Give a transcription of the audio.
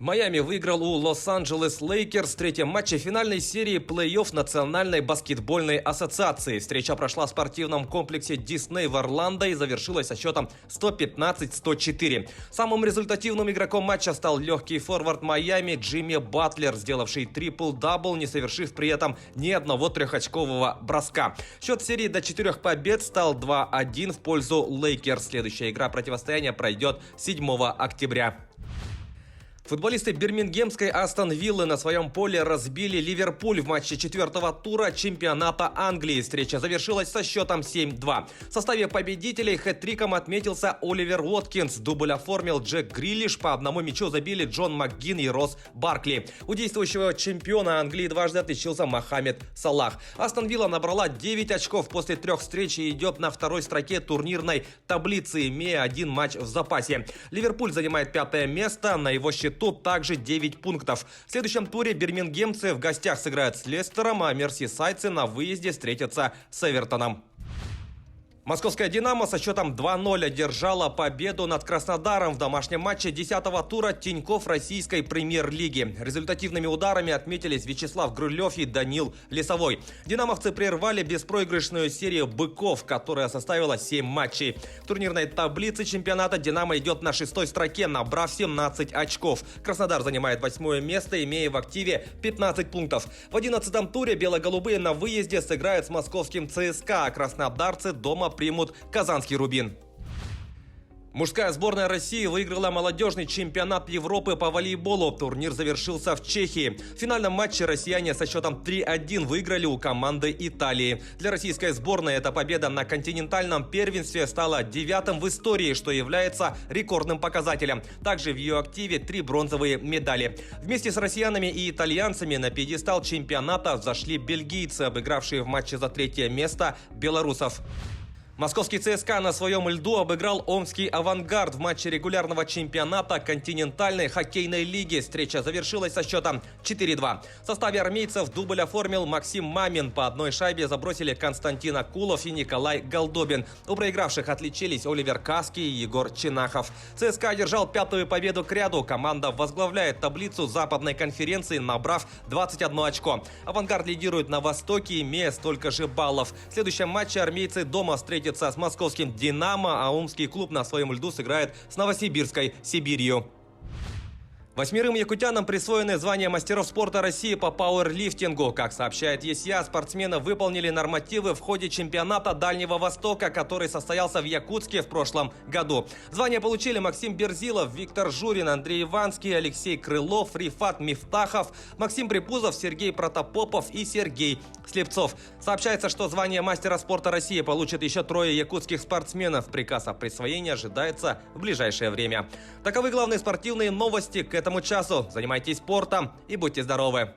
Майами выиграл у Лос-Анджелес Лейкерс в третьем матче финальной серии плей-офф Национальной баскетбольной ассоциации. Встреча прошла в спортивном комплексе Дисней в Орландо и завершилась со счетом 115-104. Самым результативным игроком матча стал легкий форвард Майами Джимми Батлер, сделавший трипл-дабл, не совершив при этом ни одного трехочкового броска. Счет серии до 4 побед стал 2-1 в пользу Лейкерс. Следующая игра противостояния пройдет 7 октября. Футболисты бирмингемской Астон Виллы на своем поле разбили Ливерпуль в матче 4-го тура чемпионата Англии. Встреча завершилась со счетом 7-2. В составе победителей хэт-триком отметился Оливер Уоткинс. Дубль оформил Джек Грилиш. По одному мячу забили Джон Макгин и Росс Баркли. У действующего чемпиона Англии дважды отличился Мохаммед Салах. Астон Вилла набрала 9 очков после 3 встреч и идет на второй строке турнирной таблицы, имея 1 матч в запасе. Ливерпуль занимает 5-е место. На его счету также 9 пунктов. В следующем туре бирмингемцы в гостях сыграют с Лестером, а мерсисайдцы на выезде встретятся с Эвертоном. Московская «Динамо» со счетом 2-0 одержала победу над Краснодаром в домашнем матче 10-го тура Тинькофф российской премьер-лиги. Результативными ударами отметились Вячеслав Грулев и Данил Лесовой. «Динамовцы» прервали беспроигрышную серию быков, которая составила 7 матчей. В турнирной таблице чемпионата «Динамо» идет на 6-й строке, набрав 17 очков. Краснодар занимает 8-е место, имея в активе 15 пунктов. В 11-м туре бело-голубые на выезде сыграют с московским ЦСКА, а краснодарцы дома примут казанский «Рубин». Мужская сборная России выиграла молодежный чемпионат Европы по волейболу. Турнир завершился в Чехии. В финальном матче россияне со счетом 3-1 выиграли у команды Италии. Для российской сборной эта победа на континентальном первенстве стала 9-м в истории, что является рекордным показателем. Также в ее активе 3 бронзовые медали. Вместе с россиянами и итальянцами на пьедестал чемпионата взошли бельгийцы, обыгравшие в матче за 3-е место белорусов. Московский ЦСКА на своем льду обыграл омский «Авангард» в матче регулярного чемпионата континентальной хоккейной лиги. Встреча завершилась со счетом 4-2. В составе армейцев дубль оформил Максим Мамин. По одной шайбе забросили Константин Акулов и Николай Голдобин. У проигравших отличились Оливер Каски и Егор Чинахов. ЦСКА одержал 5-ю победу к ряду. Команда возглавляет таблицу западной конференции, набрав 21 очко. «Авангард» лидирует на Востоке, имея столько же баллов. В следующем матче армейцы дома встретятся с московским «Динамо», а омский клуб на своем льду сыграет с новосибирской «Сибирью». 8 якутянам присвоены звания мастеров спорта России по пауэрлифтингу. Как сообщает ЕСЯ, спортсмены выполнили нормативы в ходе чемпионата Дальнего Востока, который состоялся в Якутске в прошлом году. Звания получили Максим Берзилов, Виктор Журин, Андрей Иванский, Алексей Крылов, Рифат Мифтахов, Максим Припузов, Сергей Протопопов и Сергей Слепцов. Сообщается, что звание мастера спорта России получат еще 3 якутских спортсменов. Приказ о присвоении ожидается в ближайшее время. Таковы главные спортивные новости к этому часу. Занимайтесь спортом и будьте здоровы!